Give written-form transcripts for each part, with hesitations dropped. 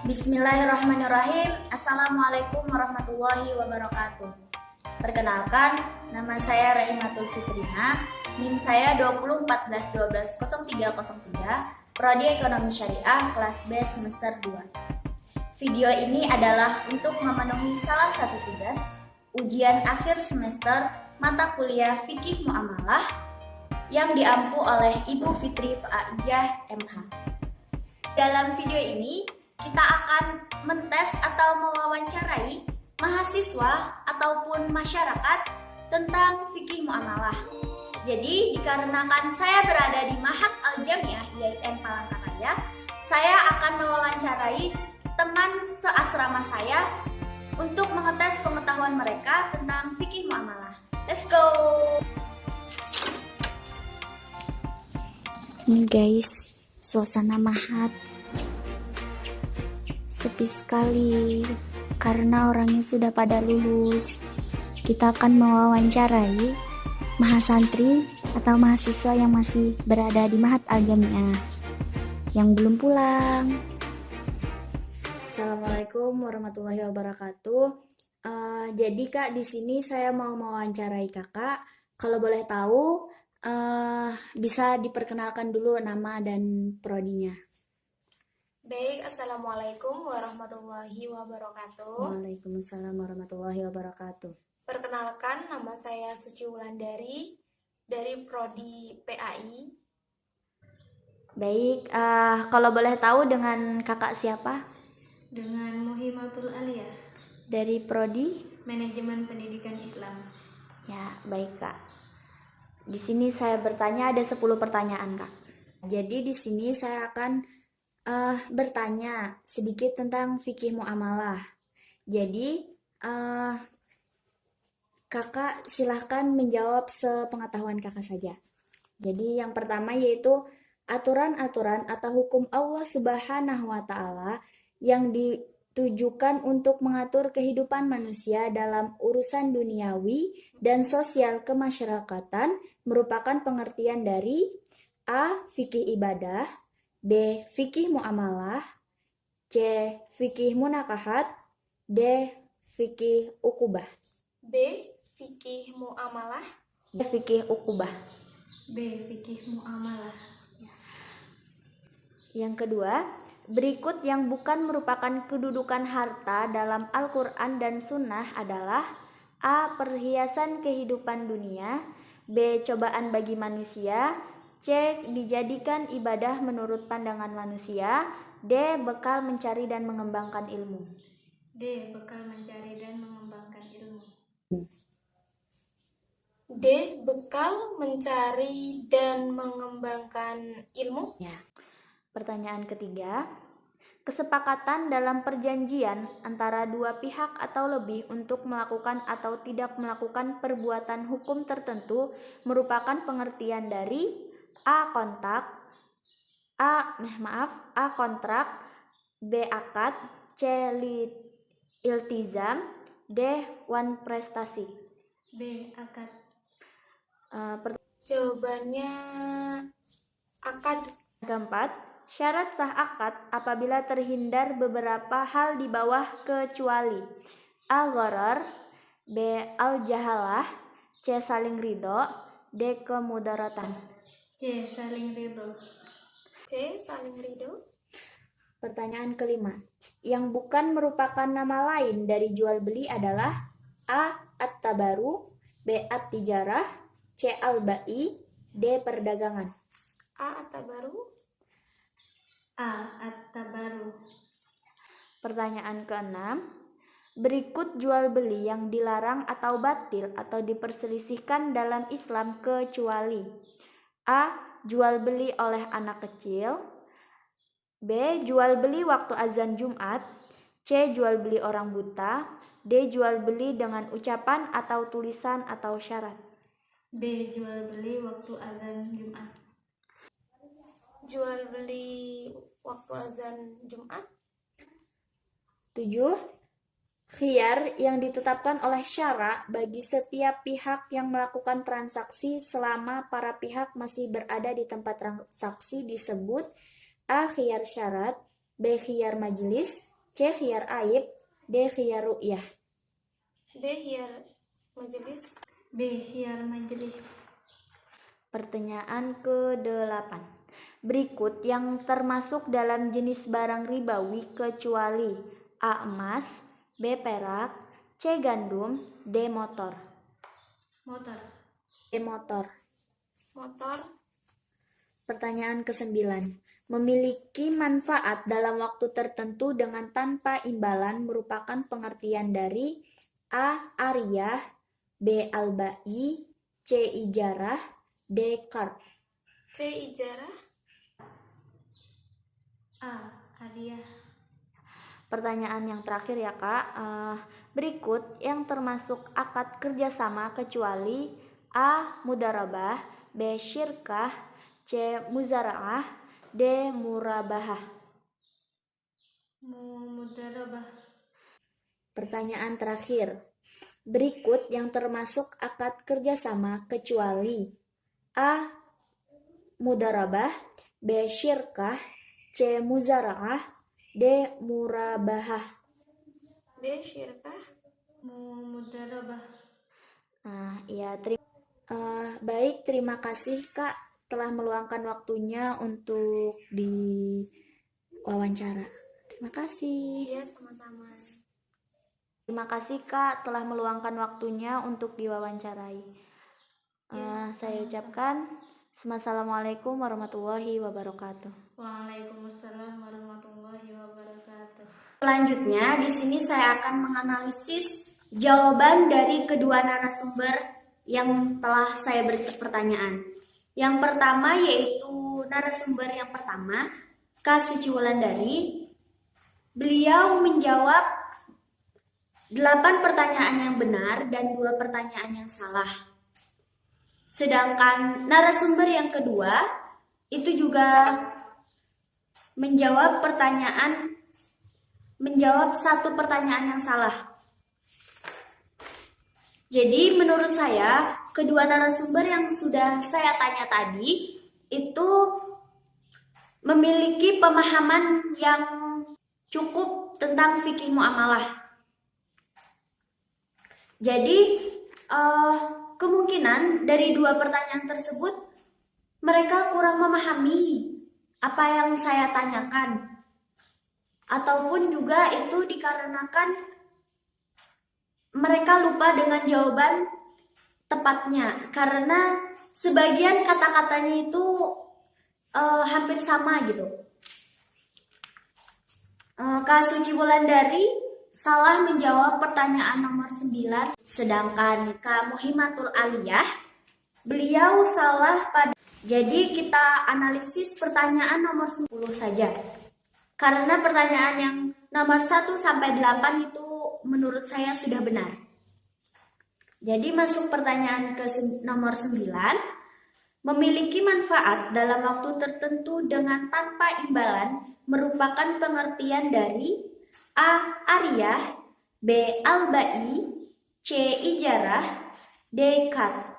Bismillahirrahmanirrahim. Assalamualaikum warahmatullahi wabarakatuh. Perkenalkan, nama saya Raihatul Fitrina, NIM saya 2014120303, Prodi Ekonomi Syariah, kelas B semester 2. Video ini adalah untuk memenuhi salah satu tugas ujian akhir semester mata kuliah Fikih Muamalah yang diampu oleh Ibu Fitri Faijah MH. Dalam video ini, kita akan mentes atau mewawancarai mahasiswa ataupun masyarakat tentang fikih muamalah. Jadi, dikarenakan saya berada di Mahat Al-Jamiah IAIN Palangkaraya, saya akan mewawancarai teman seasrama saya untuk mengetes pengetahuan mereka tentang fikih muamalah. Let's go! Ini guys, suasana Mahat sepi sekali karena orangnya sudah pada lulus. Kita akan mewawancarai mahasantri atau mahasiswa yang masih berada di Mahat Al-Jamiah yang belum pulang. Assalamualaikum warahmatullahi wabarakatuh. Jadi Kak, di sini saya mau mewawancarai Kakak. Kalau boleh tahu, bisa diperkenalkan dulu nama dan prodinya. Baik, Assalamualaikum warahmatullahi wabarakatuh. Waalaikumsalam warahmatullahi wabarakatuh. Perkenalkan, nama saya Suci Wulandari dari Prodi PAI. Baik, kalau boleh tahu dengan Kakak siapa? Dengan Muhimatul Aliyah, Dari prodi? Manajemen Pendidikan Islam. Ya, baik Kak. Di sini saya bertanya ada 10 pertanyaan Kak. Jadi di sini saya akan bertanya sedikit tentang fikih muamalah. Jadi Kakak silahkan menjawab sepengetahuan Kakak saja. Jadi yang pertama yaitu aturan-aturan atau hukum Allah Subhanahu wa Ta'ala yang ditujukan untuk mengatur kehidupan manusia dalam urusan duniawi dan sosial kemasyarakatan merupakan pengertian dari A. Fikih ibadah, B. Fikih muamalah, C. Fikih munakahat, D. Fikih ukubah. B. Fikih muamalah. D. Fikih ukubah. B. Fikih Muamalah. Yang kedua, berikut yang bukan merupakan kedudukan harta dalam Al-Quran dan Sunnah adalah A. Perhiasan kehidupan dunia, B. Cobaan bagi manusia, C. Dijadikan ibadah menurut pandangan manusia, D. Bekal mencari dan mengembangkan ilmu. D. Bekal mencari dan mengembangkan ilmu. D. Bekal mencari dan mengembangkan ilmu. Ya. Pertanyaan ketiga, kesepakatan dalam perjanjian antara dua pihak atau lebih untuk melakukan atau tidak melakukan perbuatan hukum tertentu merupakan pengertian dari A. Kontrak, B. Akad, C. Iltizam, D. Wan prestasi. B. Akad. Jawabannya akad. Keempat, syarat sah akad apabila terhindar beberapa hal di bawah kecuali A. Gharar, B. Al-jahalah, C. Saling ridho, D. Kemudaratan. C. Saling ridho. C. Saling ridho. Pertanyaan kelima, yang bukan merupakan nama lain dari jual beli adalah A. At-tabaru, B. At-tijarah, C. Al-ba'i, D. Perdagangan. A. At-tabaru. A. At-tabaru. Pertanyaan keenam, berikut jual beli yang dilarang atau batil atau diperselisihkan dalam Islam kecuali A. Jual beli oleh anak kecil, B. Jual beli waktu azan Jumat, C. Jual beli orang buta, D. Jual beli dengan ucapan atau tulisan atau syarat. B. Jual beli waktu azan Jumat. Jual beli waktu azan Jumat. 7. Khiyar yang ditetapkan oleh syara bagi setiap pihak yang melakukan transaksi selama para pihak masih berada di tempat transaksi disebut A. Khiyar syarat, B. Khiyar majelis, C. Khiyar aib, D. Khiyar ru'yah. B. Khiyar majelis. B. Khiyar majelis. Pertanyaan ke-8. Berikut yang termasuk dalam jenis barang ribawi kecuali A. Emas, B. Perak, C. Gandum, D. Motor. Motor. D. Motor. Motor. Pertanyaan ke-9. Memiliki manfaat dalam waktu tertentu dengan tanpa imbalan merupakan pengertian dari A. Ariyah, B. Albai, C. Ijarah, D. Qard. C. Ijarah. A. Hadiah. Pertanyaan yang terakhir ya Kak. Berikut yang termasuk akad kerjasama kecuali A. Mudarabah, B. Syirkah, C. Muzara'ah, D. Murabahah. Mudarabah. Pertanyaan terakhir. Berikut yang termasuk akad kerjasama kecuali A. Mudarabah, B. Syirkah, C. Muzara'ah, D. Murabahah. B. Syirkah. Mudarabah. Ya, baik, terima kasih Kak telah meluangkan waktunya untuk diwawancara. Terima kasih. Iya, sama-sama. Terima kasih Kak telah meluangkan waktunya untuk diwawancarai. Saya ucapkan Assalamualaikum warahmatullahi wabarakatuh. Waalaikumsalam warahmatullahi wabarakatuh. Selanjutnya, di sini saya akan menganalisis jawaban dari kedua narasumber yang telah saya beri pertanyaan. Yang pertama yaitu narasumber yang pertama, Kak Suci Wulandari. Beliau menjawab 8 pertanyaan yang benar dan 2 pertanyaan yang salah. Sedangkan narasumber yang kedua itu juga menjawab 1 pertanyaan yang salah. Jadi menurut saya, kedua narasumber yang sudah saya tanya tadi itu memiliki pemahaman yang cukup tentang fikih muamalah. Jadi kemungkinan dari 2 pertanyaan tersebut mereka kurang memahami apa yang saya tanyakan. Ataupun juga itu dikarenakan mereka lupa dengan jawaban tepatnya. Karena sebagian kata-katanya itu hampir sama gitu. Kak Suci Wulandari salah menjawab pertanyaan nomor 9. Sedangkan Kak Muhimatul Aliyah, beliau salah pada. Jadi kita analisis pertanyaan nomor 10 saja. Karena pertanyaan yang nomor 1 sampai 8 itu menurut saya sudah benar. Jadi masuk pertanyaan ke nomor 9. Memiliki manfaat dalam waktu tertentu dengan tanpa imbalan merupakan pengertian dari A. Ariyah, B. Albai, C. Ijarah, D. Qard.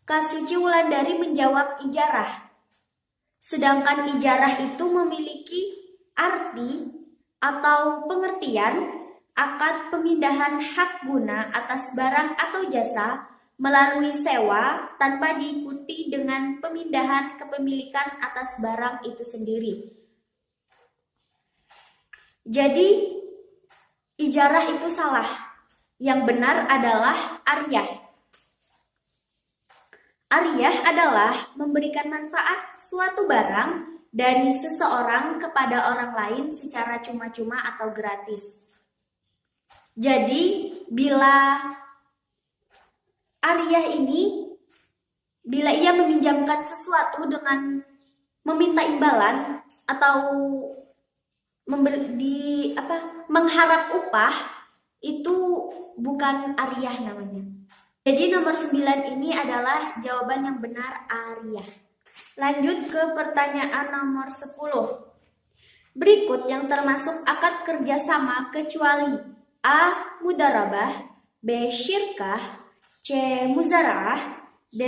Kak Suci Wulandari menjawab ijarah. Sedangkan ijarah itu memiliki arti atau pengertian akad pemindahan hak guna atas barang atau jasa melalui sewa tanpa diikuti dengan pemindahan kepemilikan atas barang itu sendiri. Jadi ijarah itu salah. Yang benar adalah ariyah. Ariyah adalah memberikan manfaat suatu barang dari seseorang kepada orang lain secara cuma-cuma atau gratis. Jadi, bila ariyah ini, bila ia meminjamkan sesuatu dengan meminta imbalan atau mengharap upah, itu bukan ariyah namanya. Jadi nomor 9 ini adalah jawaban yang benar ariyah. Lanjut ke pertanyaan nomor 10. Berikut yang termasuk akad kerjasama kecuali A. Mudarabah, B. Syirkah, C. Muzara'ah, D.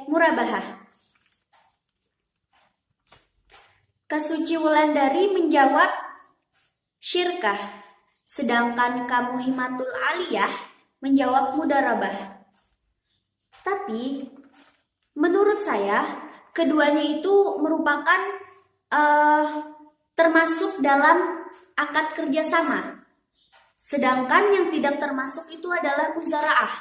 Murabahah. Kak Suci Wulandari menjawab syirkah, sedangkan kamu himatul aliyah menjawab mudarabah. Tapi menurut saya keduanya itu merupakan termasuk dalam akad kerjasama. Sedangkan yang tidak termasuk itu adalah muzaraah.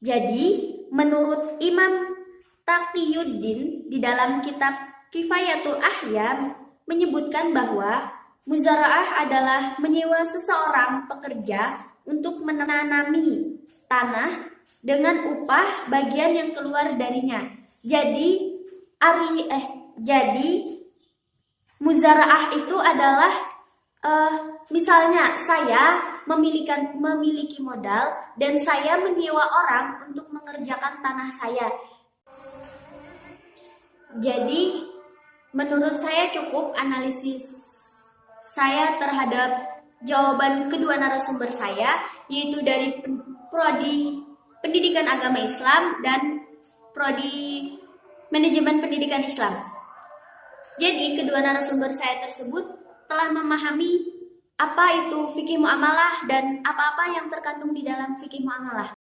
Jadi menurut Imam Taqiyuddin di dalam kitab Kifayatul Ahya menyebutkan bahwa muzaraah adalah menyewa seseorang pekerja untuk menanami tanah dengan upah bagian yang keluar darinya. Jadi muzaraah itu adalah misalnya saya memiliki modal dan saya menyewa orang untuk mengerjakan tanah saya. Jadi menurut saya cukup analisis saya terhadap jawaban kedua narasumber saya, yaitu dari prodi Pendidikan Agama Islam dan prodi Manajemen Pendidikan Islam. Jadi kedua narasumber saya tersebut telah memahami apa itu fikih muamalah dan apa-apa yang terkandung di dalam fikih muamalah.